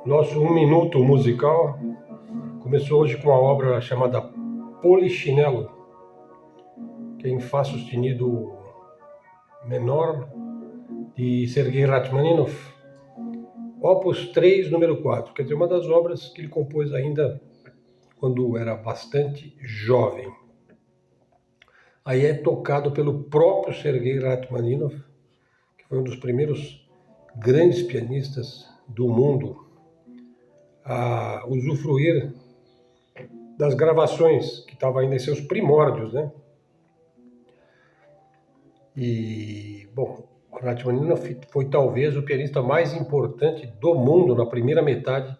Nosso 1 minuto musical começou hoje com uma obra chamada Polichinelo, que é em Fá sustenido menor, de Sergei Rachmaninoff, Opus 3, número 4, quer dizer, uma das obras que ele compôs ainda quando era bastante jovem. Aí é tocado pelo próprio Sergei Rachmaninoff, que foi um dos primeiros grandes pianistas do mundo a usufruir das gravações que estavam ainda em seus primórdios, né? E, bom, Rachmaninoff foi talvez o pianista mais importante do mundo na primeira metade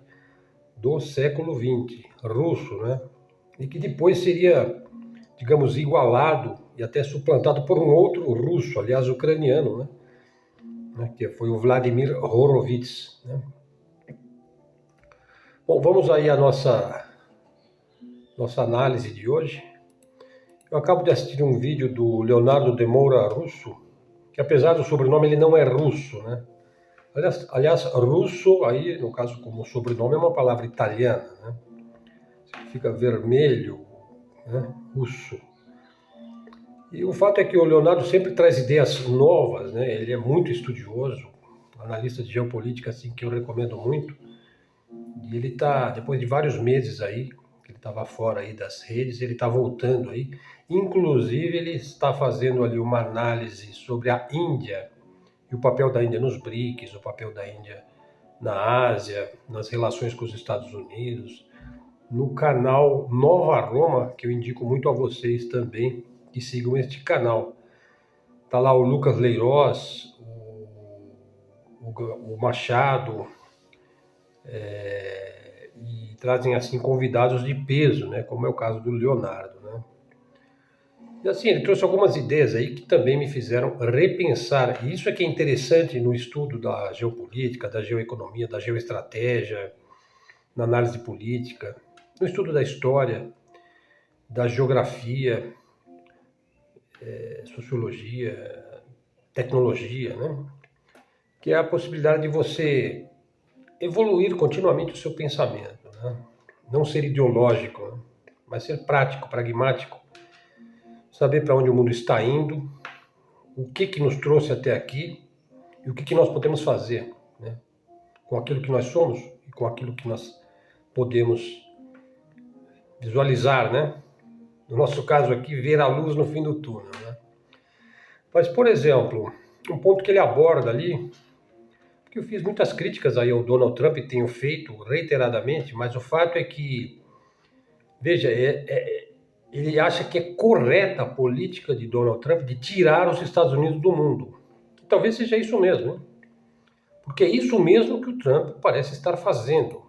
do século XX, russo, né? E que depois seria, digamos, igualado e até suplantado por um outro russo, aliás, ucraniano, né? Que foi o Vladimir Horowitz, né? Bom, vamos aí à nossa análise de hoje. Eu acabo de assistir um vídeo do Leonardo de Moura Russo, que apesar do sobrenome ele não é russo, né? Aliás, russo, aí no caso como sobrenome, é uma palavra italiana, né? Significa vermelho, né? Russo. E o fato é que o Leonardo sempre traz ideias novas, né? Ele é muito estudioso, analista de geopolítica, assim, que eu recomendo muito. E ele está, depois de vários meses aí, que ele estava fora aí das redes, ele está voltando aí. Inclusive, ele está fazendo ali uma análise sobre a Índia e o papel da Índia nos BRICS, o papel da Índia na Ásia, nas relações com os Estados Unidos, no canal Nova Roma, que eu indico muito a vocês também, que sigam este canal. Está lá o Lucas Leiroz, o Machado, e trazem assim convidados de peso, né, como é o caso do Leonardo, né? E assim, ele trouxe algumas ideias aí que também me fizeram repensar, e isso é que é interessante no estudo da geopolítica, da geoeconomia, da geoestratégia, na análise política, no estudo da história, da geografia, sociologia, tecnologia, né? Que é a possibilidade de você evoluir continuamente o seu pensamento, né? Não ser ideológico, né? Mas ser prático, pragmático, saber para onde o mundo está indo, o que nos trouxe até aqui e o que nós podemos fazer, né? Com aquilo que nós somos e com aquilo que nós podemos visualizar, né? No nosso caso aqui, ver a luz no fim do túnel, né? Mas, por exemplo, um ponto que ele aborda ali, que eu fiz muitas críticas aí ao Donald Trump e tenho feito reiteradamente, mas o fato é que, veja, ele acha que é correta a política de Donald Trump de tirar os Estados Unidos do mundo. E talvez seja isso mesmo, né? Porque é isso mesmo que o Trump parece estar fazendo,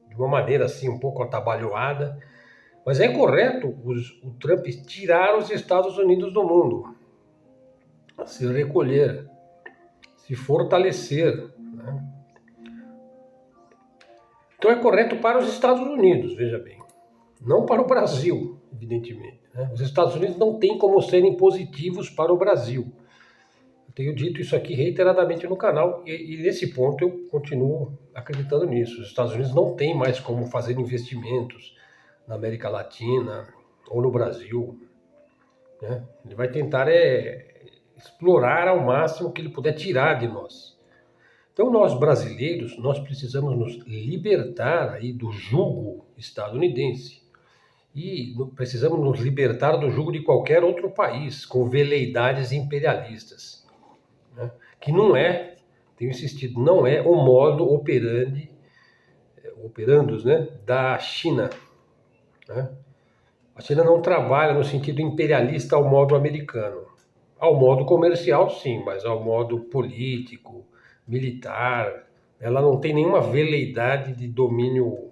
de uma maneira assim um pouco atabalhoada. Mas é correto o Trump tirar os Estados Unidos do mundo, se recolher, se fortalecer, né? Então é correto para os Estados Unidos, veja bem, não para o Brasil, evidentemente, né? Os Estados Unidos não têm como serem positivos para o Brasil. Eu tenho dito isso aqui reiteradamente no canal e nesse ponto eu continuo acreditando nisso. Os Estados Unidos não têm mais como fazer investimentos na América Latina ou no Brasil, né? Ele vai tentar explorar ao máximo o que ele puder tirar de nós. Então nós brasileiros, nós precisamos nos libertar aí do jugo estadunidense e precisamos nos libertar do jugo de qualquer outro país com veleidades imperialistas, né? Que não é, tenho insistido, não é o modo operandus, né, da China, né? A China não trabalha no sentido imperialista ao modo americano. Ao modo comercial, sim, mas ao modo político, militar, ela não tem nenhuma veleidade de domínio,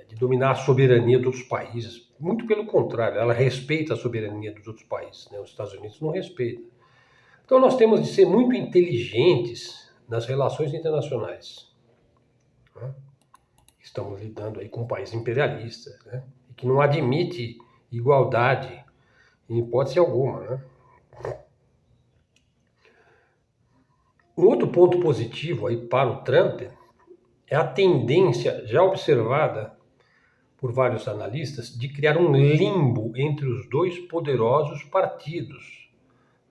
de dominar a soberania dos países. Muito pelo contrário, ela respeita a soberania dos outros países, né? Os Estados Unidos não respeitam. Então nós temos de ser muito inteligentes nas relações internacionais, né? Estamos lidando aí com um país imperialista, né? E que não admite igualdade em hipótese alguma, né? Um outro ponto positivo aí para o Trump é a tendência já observada por vários analistas de criar um limbo entre os dois poderosos partidos,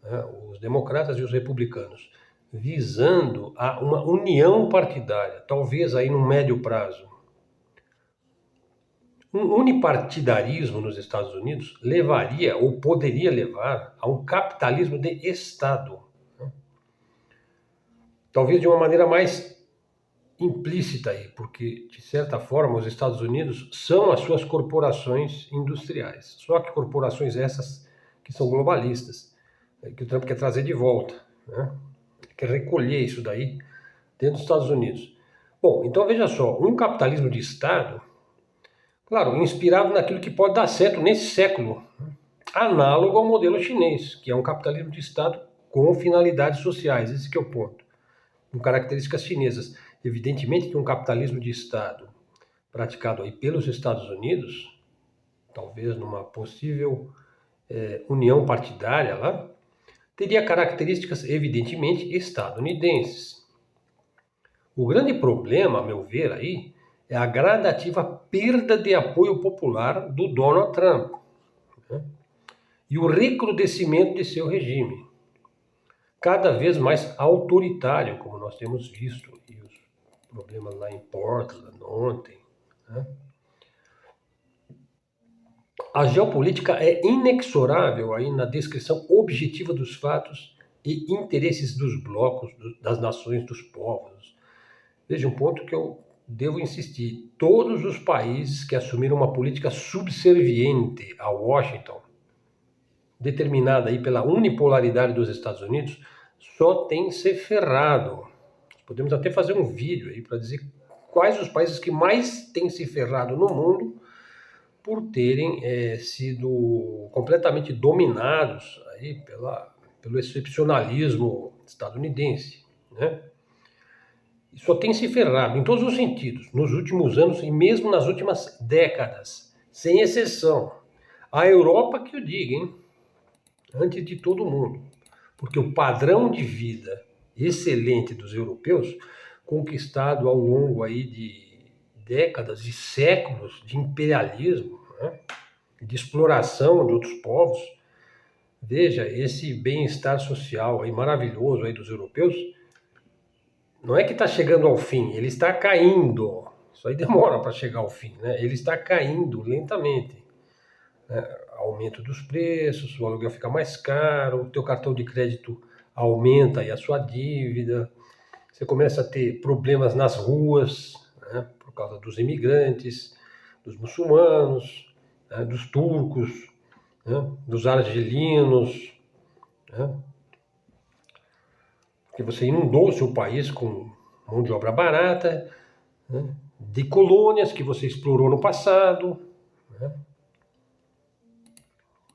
né, os democratas e os republicanos, visando a uma união partidária, talvez aí no médio prazo. Um unipartidarismo nos Estados Unidos levaria ou poderia levar a um capitalismo de Estado, né? Talvez de uma maneira mais implícita aí, porque de certa forma os Estados Unidos são as suas corporações industriais, só que corporações essas que são globalistas, que o Trump quer trazer de volta, né? Quer recolher isso daí dentro dos Estados Unidos. Bom, então veja só, um capitalismo de Estado, claro, inspirado naquilo que pode dar certo nesse século, análogo ao modelo chinês, que é um capitalismo de Estado com finalidades sociais, esse que é o ponto, com características chinesas. Evidentemente que um capitalismo de Estado praticado aí pelos Estados Unidos, talvez numa possível união partidária lá, teria características evidentemente estadunidenses. O grande problema, a meu ver, aí, é a gradativa perda de apoio popular do Donald Trump, né? E o recrudescimento de seu regime, cada vez mais autoritário, como nós temos visto, e os problemas lá em Portland ontem, né? A geopolítica é inexorável aí na descrição objetiva dos fatos e interesses dos blocos, das nações, dos povos. Veja um ponto que eu devo insistir. Todos os países que assumiram uma política subserviente a Washington, determinada aí pela unipolaridade dos Estados Unidos, só tem se ferrado. Podemos até fazer um vídeo aí para dizer quais os países que mais têm se ferrado no mundo por terem sido completamente dominados aí pelo excepcionalismo estadunidense, né? E só tem se ferrado em todos os sentidos, nos últimos anos e mesmo nas últimas décadas, sem exceção. A Europa que eu diga, hein? Antes de todo mundo, porque o padrão de vida excelente dos europeus, conquistado ao longo aí de décadas e séculos de imperialismo, né, de exploração de outros povos, veja, esse bem-estar social aí maravilhoso aí dos europeus, não é que está chegando ao fim, ele está caindo. Isso aí demora para chegar ao fim, né? Ele está caindo lentamente, né? Aumento dos preços, o aluguel fica mais caro, o teu cartão de crédito aumenta e a sua dívida, você começa a ter problemas nas ruas, né, por causa dos imigrantes, dos muçulmanos, né, dos turcos, né, dos argelinos, né, porque você inundou o seu país com mão de obra barata, né, de colônias que você explorou no passado, né,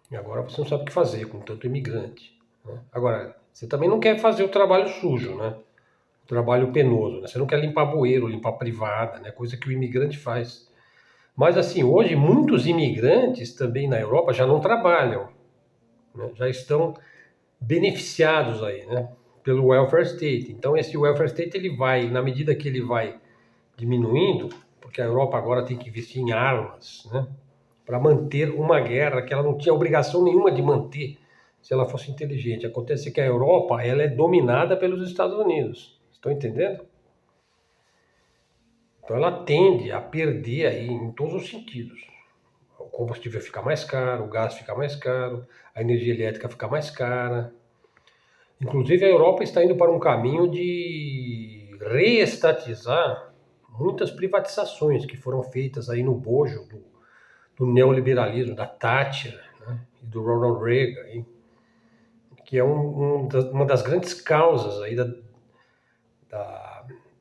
e agora você não sabe o que fazer com tanto imigrante, né. Agora, você também não quer fazer o trabalho sujo, né? O trabalho penoso, né? Você não quer limpar bueiro, limpar privada, né? Coisa que o imigrante faz. Mas assim, hoje muitos imigrantes também na Europa já não trabalham, né? Já estão beneficiados aí, né, pelo welfare state. Então esse welfare state ele vai, na medida que ele vai diminuindo, porque a Europa agora tem que investir em armas, né, para manter uma guerra que ela não tinha obrigação nenhuma de manter se ela fosse inteligente. Acontece que a Europa ela é dominada pelos Estados Unidos Estão entendendo? Então ela tende a perder aí em todos os sentidos. O combustível fica mais caro, o gás fica mais caro, a energia elétrica fica mais cara. Inclusive a Europa está indo para um caminho de reestatizar muitas privatizações que foram feitas aí no bojo do neoliberalismo, da Thatcher, né, e do Ronald Reagan, hein, que é uma das grandes causas aí da,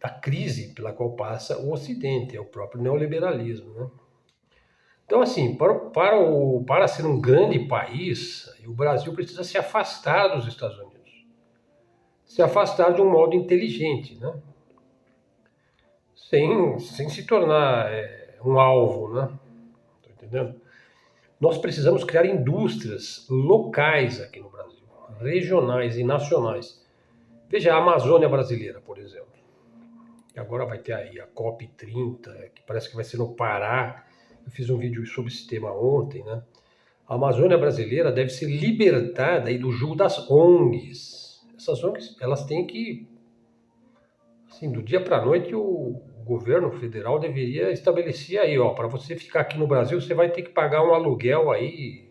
da crise pela qual passa o Ocidente, é o próprio neoliberalismo, né? Então, assim, para ser um grande país, o Brasil precisa se afastar dos Estados Unidos. Se afastar de um modo inteligente, né? Sem se tornar um alvo, né? Tá entendendo? Nós precisamos criar indústrias locais aqui no Brasil, regionais e nacionais. Veja a Amazônia brasileira, por exemplo. Que agora vai ter aí a COP30, que parece que vai ser no Pará. Eu fiz um vídeo sobre esse tema ontem, né? A Amazônia brasileira deve ser libertada aí do jugo das ONGs. Essas ONGs, elas têm que, assim, do dia para a noite, o governo federal deveria estabelecer aí, ó, para você ficar aqui no Brasil, você vai ter que pagar um aluguel aí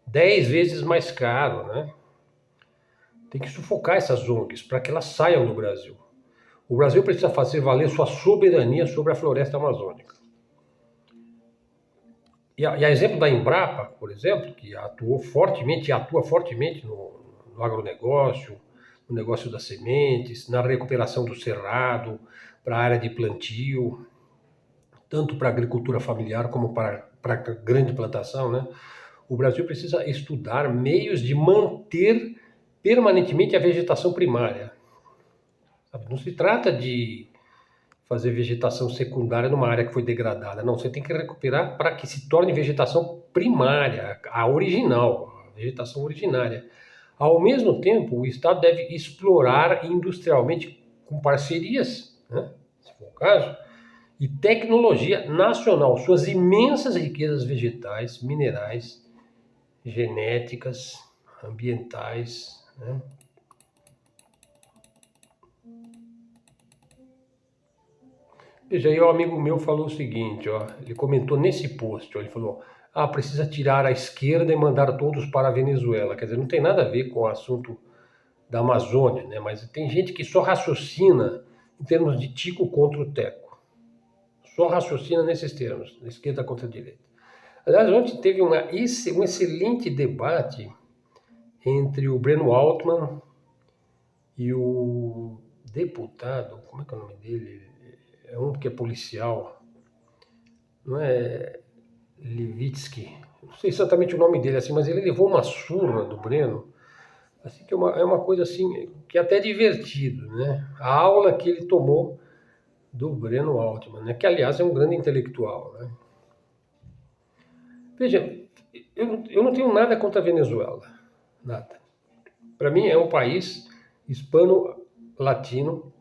10 vezes mais caro, né? Tem que sufocar essas ONGs para que elas saiam do Brasil. O Brasil precisa fazer valer sua soberania sobre a floresta amazônica. E a exemplo da Embrapa, por exemplo, que atuou fortemente e atua fortemente no agronegócio, no negócio das sementes, na recuperação do cerrado, para a área de plantio, tanto para a agricultura familiar como para a grande plantação, né? O Brasil precisa estudar meios de manter permanentemente a vegetação primária. Não se trata de fazer vegetação secundária numa área que foi degradada. Não, você tem que recuperar para que se torne vegetação primária, a original, a vegetação originária. Ao mesmo tempo, o Estado deve explorar industrialmente com parcerias, né, se for o caso, e tecnologia nacional, suas imensas riquezas vegetais, minerais, genéticas, ambientais, né? Veja aí, um amigo meu falou o seguinte, ó, ele comentou nesse post, ó, ele falou, precisa tirar a esquerda e mandar todos para a Venezuela. Quer dizer, não tem nada a ver com o assunto da Amazônia, né? Mas tem gente que só raciocina em termos de Tico contra o Teco. Só raciocina nesses termos, da esquerda contra a direita. Aliás, ontem teve um excelente debate entre o Breno Altman e o deputado, como é que é o nome dele? É um que é policial, não é Levitsky, não sei exatamente o nome dele, assim, mas ele levou uma surra do Breno, assim, que é uma coisa assim, que é até divertido, né? A aula que ele tomou do Breno Altman, né? Que aliás é um grande intelectual, né? Veja, eu não tenho nada contra a Venezuela, nada. Para mim é um país hispano-latino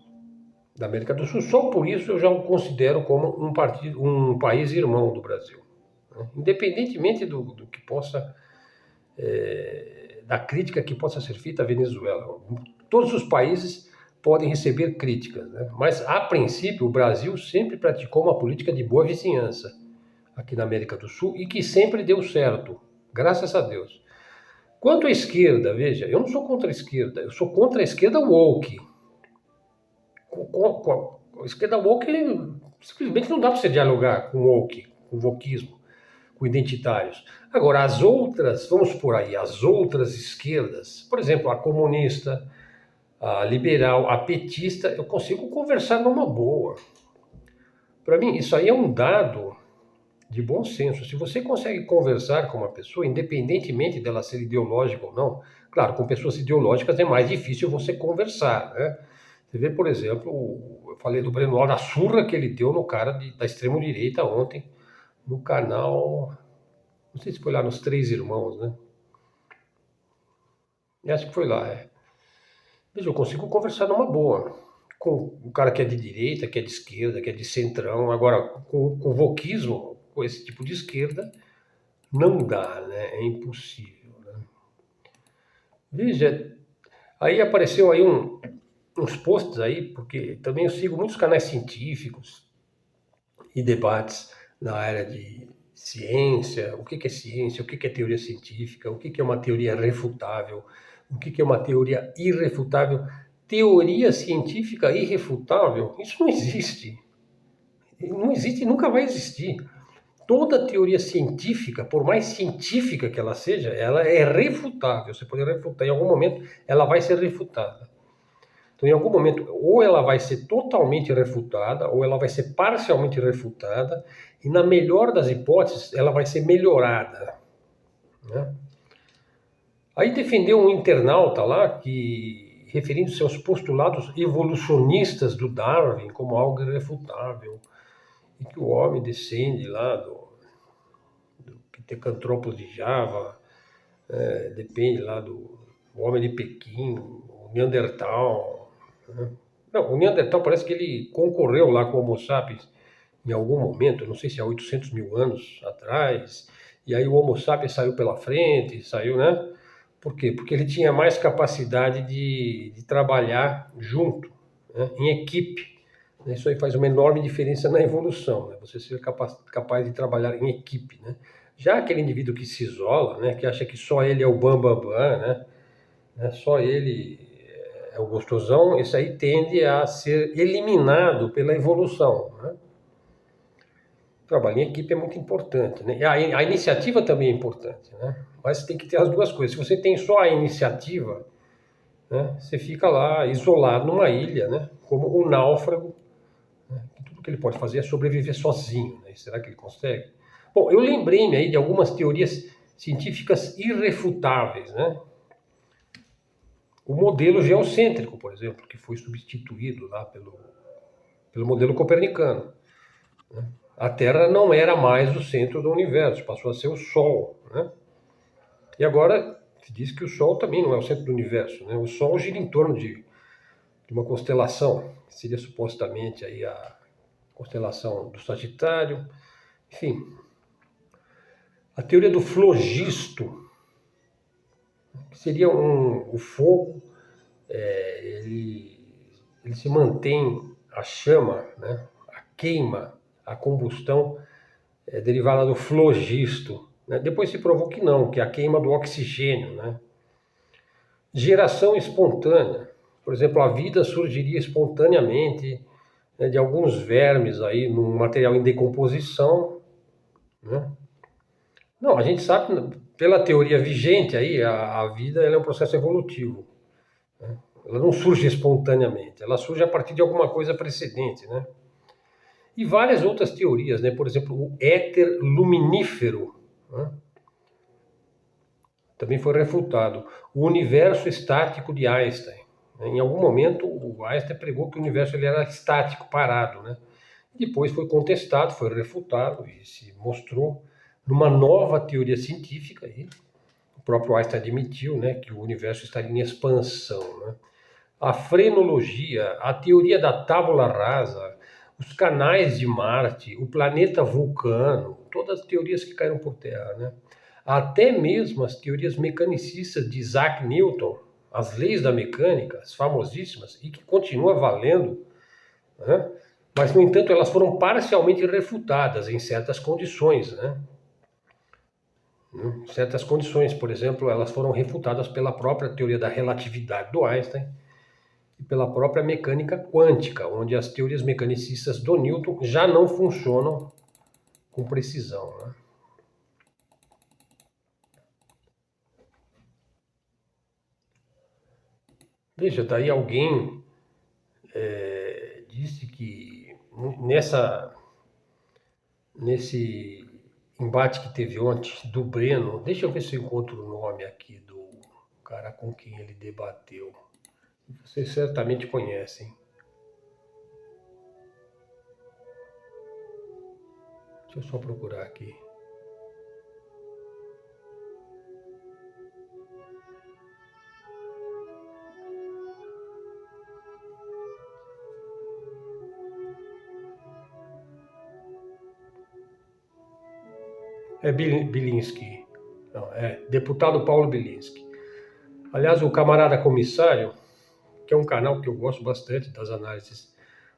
da América do Sul. Só por isso eu já o considero como um país irmão do Brasil, né? Independentemente do que possa, da crítica que possa ser feita à Venezuela. Todos os países podem receber críticas, né? Mas, a princípio, o Brasil sempre praticou uma política de boa vizinhança aqui na América do Sul e que sempre deu certo, graças a Deus. Quanto à esquerda, veja, eu não sou contra a esquerda, eu sou contra a esquerda woke. Com a esquerda woke, simplesmente não dá para você dialogar com woke, com wokismo, com identitários. Agora, as outras, vamos por aí, as outras esquerdas, por exemplo, a comunista, a liberal, a petista, eu consigo conversar numa boa. Para mim, isso aí é um dado de bom senso. Se você consegue conversar com uma pessoa, independentemente dela ser ideológica ou não, claro, com pessoas ideológicas é mais difícil você conversar, né? Você vê, por exemplo, eu falei do Breno Alves, a surra que ele deu no cara da extrema-direita ontem, no canal, não sei se foi lá nos Três Irmãos, né? Eu acho que foi lá, é. Veja, eu consigo conversar numa boa com o cara que é de direita, que é de esquerda, que é de centrão. Agora, com o wokismo, com esse tipo de esquerda, não dá, né? É impossível, né? Veja, aí apareceu aí uns posts aí, porque também eu sigo muitos canais científicos e debates na área de ciência, o que é ciência, o que é teoria científica, o que é uma teoria refutável, o que é uma teoria irrefutável. Teoria científica irrefutável, isso não existe. Não existe e nunca vai existir. Toda teoria científica, por mais científica que ela seja, ela é refutável. Você pode refutar, em algum momento ela vai ser refutada. Então, em algum momento, ou ela vai ser totalmente refutada, ou ela vai ser parcialmente refutada, e na melhor das hipóteses, ela vai ser melhorada, né? Aí defendeu um internauta lá que, referindo-se aos postulados evolucionistas do Darwin como algo irrefutável, e que o homem descende lá do Pitecantropos de Java, depende lá do homem de Pequim, o Neandertal, né? Não, o Neandertal parece que ele concorreu lá com o Homo sapiens em algum momento, não sei se há 800 mil anos atrás, e aí o Homo sapiens saiu pela frente, saiu, né? Por quê? Porque ele tinha mais capacidade de trabalhar junto, né? Em equipe. Isso aí faz uma enorme diferença na evolução, né? Você ser capaz de trabalhar em equipe, né? Já aquele indivíduo que se isola, né? Que acha que só ele é o bambambam, né? Só ele é o gostosão, esse aí tende a ser eliminado pela evolução, né? O trabalho em equipe é muito importante, né? E a iniciativa também é importante, né? Mas tem que ter as duas coisas. Se você tem só a iniciativa, né? Você fica lá isolado numa ilha, né? Como um náufrago, né? Tudo que ele pode fazer é sobreviver sozinho, né? Será que ele consegue? Bom, eu lembrei-me aí de algumas teorias científicas irrefutáveis, né? O modelo geocêntrico, por exemplo, que foi substituído lá pelo modelo copernicano, né? A Terra não era mais o centro do universo, passou a ser o Sol, né? E agora se diz que o Sol também não é o centro do universo, né? O Sol gira em torno de uma constelação, que seria supostamente aí a constelação do Sagitário. Enfim, a teoria do flogisto, que seria o fogo, ele se mantém, a chama, né? A queima, a combustão é derivada do flogisto, né? Depois se provou que não, que é a queima do oxigênio, né? Geração espontânea. Por exemplo, a vida surgiria espontaneamente, né, de alguns vermes aí num material em decomposição, né? Não, a gente sabe, pela teoria vigente aí, a vida ela é um processo evolutivo, né? Ela não surge espontaneamente, ela surge a partir de alguma coisa precedente, né? E várias outras teorias, né? Por exemplo, o éter luminífero, né? Também foi refutado. O universo estático de Einstein, né? Em algum momento, o Einstein pregou que o universo ele era estático, parado, né? Depois foi contestado, foi refutado e se mostrou numa nova teoria científica. E o próprio Einstein admitiu, né, que o universo estaria em expansão, né? A frenologia, a teoria da tábula rasa, os canais de Marte, o planeta Vulcano, todas as teorias que caíram por terra, né? Até mesmo as teorias mecanicistas de Isaac Newton, as leis da mecânica, as famosíssimas, e que continua valendo, né? Mas, no entanto, elas foram parcialmente refutadas em certas condições, né? Em certas condições, por exemplo, elas foram refutadas pela própria teoria da relatividade do Einstein e pela própria mecânica quântica, onde as teorias mecanicistas do Newton já não funcionam com precisão, né? Veja, daí alguém disse que nesse embate que teve ontem do Breno, deixa eu ver se eu encontro o nome aqui do cara com quem ele debateu. Vocês certamente conhecem. Deixa eu só procurar aqui. É Bilinski. Não, é deputado Paulo Bilinski. Aliás, o camarada comissário, que é um canal que eu gosto bastante das análises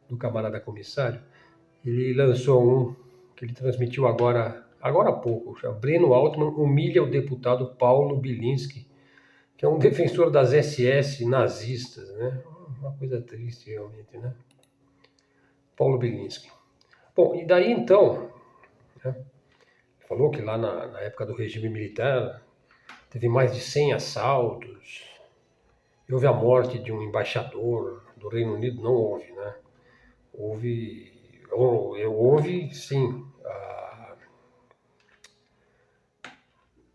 do camarada comissário. Ele lançou um que ele transmitiu agora há pouco, chama Breno Altman humilha o deputado Paulo Bilinski, que é um defensor das SS nazistas, né? Uma coisa triste realmente, né? Paulo Bilinski. Bom, e daí então, né, falou que lá na época do regime militar teve mais de 100 assaltos, e houve a morte de um embaixador do Reino Unido, não houve, né? Houve sim,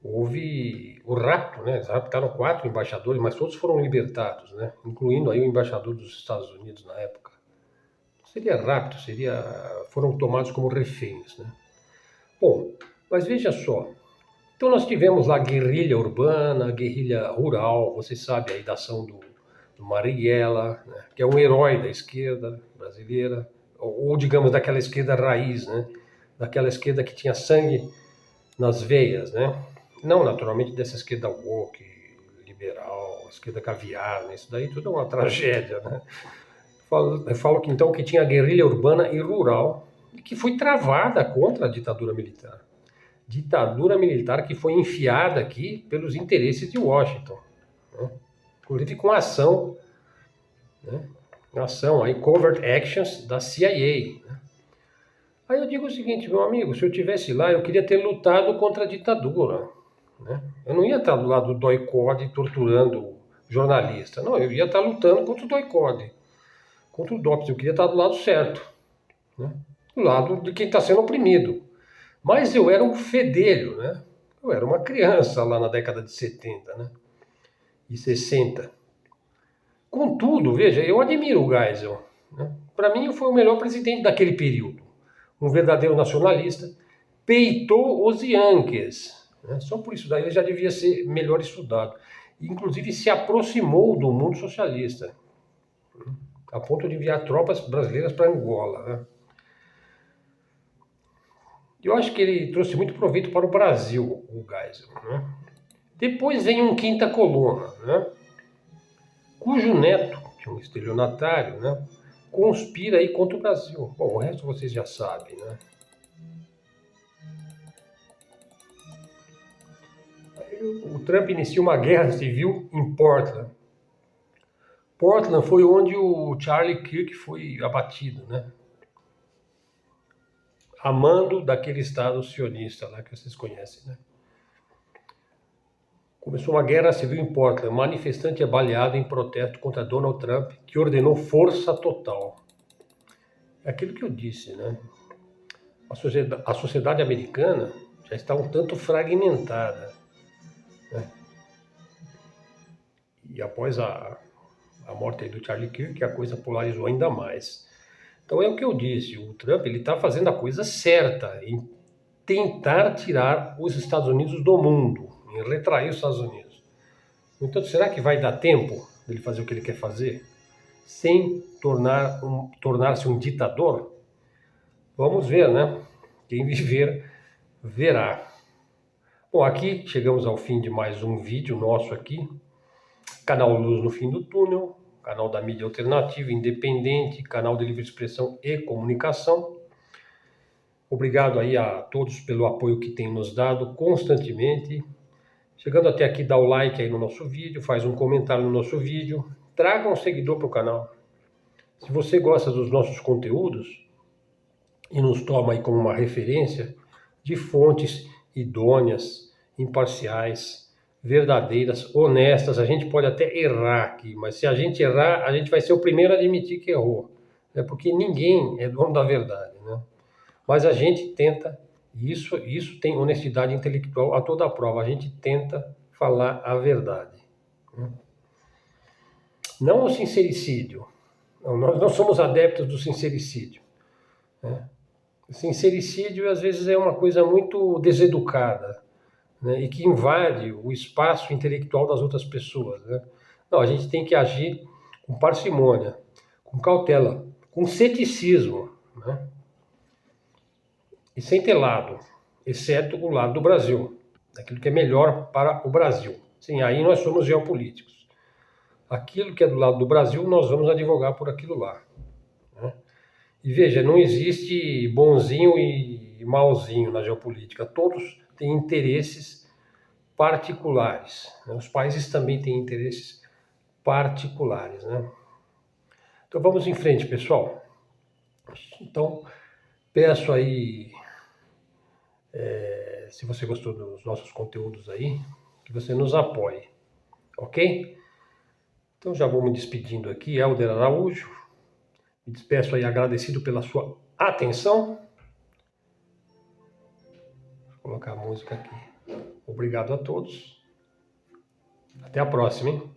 houve o rapto, né? Eles raptaram 4 embaixadores, mas todos foram libertados, né? Incluindo aí o embaixador dos Estados Unidos na época. Seria rapto, foram tomados como reféns, né? Bom, mas veja só. Então nós tivemos lá guerrilha urbana, guerrilha rural, você sabe aí da ação do Marighella, né? Que é um herói da esquerda brasileira, ou digamos daquela esquerda raiz, né? Daquela esquerda que tinha sangue nas veias, né? Não naturalmente dessa esquerda woke, liberal, esquerda caviar, né? Isso daí tudo é uma tragédia, né? Eu falo que então que tinha guerrilha urbana e rural, que foi travada contra a ditadura militar. Ditadura militar que foi enfiada aqui pelos interesses de Washington, né? Inclusive com ação, né? Ação aí, covert actions da CIA, né? Aí eu digo o seguinte, meu amigo, se eu tivesse lá, eu queria ter lutado contra a ditadura, né? Eu não ia estar do lado do DOI-CODE torturando jornalista, não, eu ia estar lutando contra o DOI-CODE, contra o DOPS, eu queria estar do lado certo, né? Do lado de quem está sendo oprimido. Mas eu era um fedelho, né? Eu era uma criança lá na década de 70, né? E 60. Contudo, veja, eu admiro o Geisel, né? Para mim, foi o melhor presidente daquele período. Um verdadeiro nacionalista, peitou os Yankees, né? Só por isso daí ele já devia ser melhor estudado. Inclusive se aproximou do mundo socialista, a ponto de enviar tropas brasileiras para Angola, né? Eu acho que ele trouxe muito proveito para o Brasil, o Geisel, né? Depois vem um quinta coluna, né? Cujo neto, que é um estelionatário, né? Conspira aí contra o Brasil. Bom, o resto vocês já sabem, né? O Trump inicia uma guerra civil em Portland. Portland foi onde o Charlie Kirk foi abatido, né? A mando daquele estado sionista lá que vocês conhecem, né? Começou uma guerra civil em Portland. Manifestante é baleado em protesto contra Donald Trump, que ordenou força total. É aquilo que eu disse, né? A sociedade americana já está um tanto fragmentada, né? E após a morte do Charlie Kirk, a coisa polarizou ainda mais. Então é o que eu disse, o Trump ele está fazendo a coisa certa em tentar tirar os Estados Unidos do mundo, em retrair os Estados Unidos. Então, será que vai dar tempo dele fazer o que ele quer fazer, sem tornar-se um ditador? Vamos ver, né? Quem viver, verá. Bom, aqui chegamos ao fim de mais um vídeo nosso aqui. Canal Luz no Fim do Túnel, canal da mídia alternativa, independente, canal de livre expressão e comunicação. Obrigado aí a todos pelo apoio que têm nos dado constantemente. Chegando até aqui, dá o like aí no nosso vídeo, faz um comentário no nosso vídeo, traga um seguidor para o canal. Se você gosta dos nossos conteúdos e nos toma aí como uma referência de fontes idôneas, imparciais, verdadeiras, honestas, a gente pode até errar aqui, mas se a gente errar, a gente vai ser o primeiro a admitir que errou, né? Porque ninguém é dono da verdade, né? Mas a gente tenta, isso tem honestidade intelectual a toda a prova, a gente tenta falar a verdade, né? Não o sincericídio, nós não somos adeptos do sincericídio, né? O sincericídio às vezes é uma coisa muito deseducada, né? E que invade o espaço intelectual das outras pessoas, né? Não, a gente tem que agir com parcimônia, com cautela, com ceticismo, né? E sem ter lado, exceto o lado do Brasil, daquilo que é melhor para o Brasil. Sim, aí nós somos geopolíticos. aquilo que é do lado do Brasil, nós vamos advogar por aquilo lá, né? E veja, não existe bonzinho e malzinho na geopolítica. Todos têm interesses particulares, né? Os países também têm interesses particulares, né? Então vamos em frente, pessoal. Então peço aí, se você gostou dos nossos conteúdos aí, que você nos apoie, ok? Então já vou me despedindo aqui, Helder Araújo. Me despeço aí agradecido pela sua atenção. Vou colocar a música aqui. Obrigado a todos. Até a próxima, hein?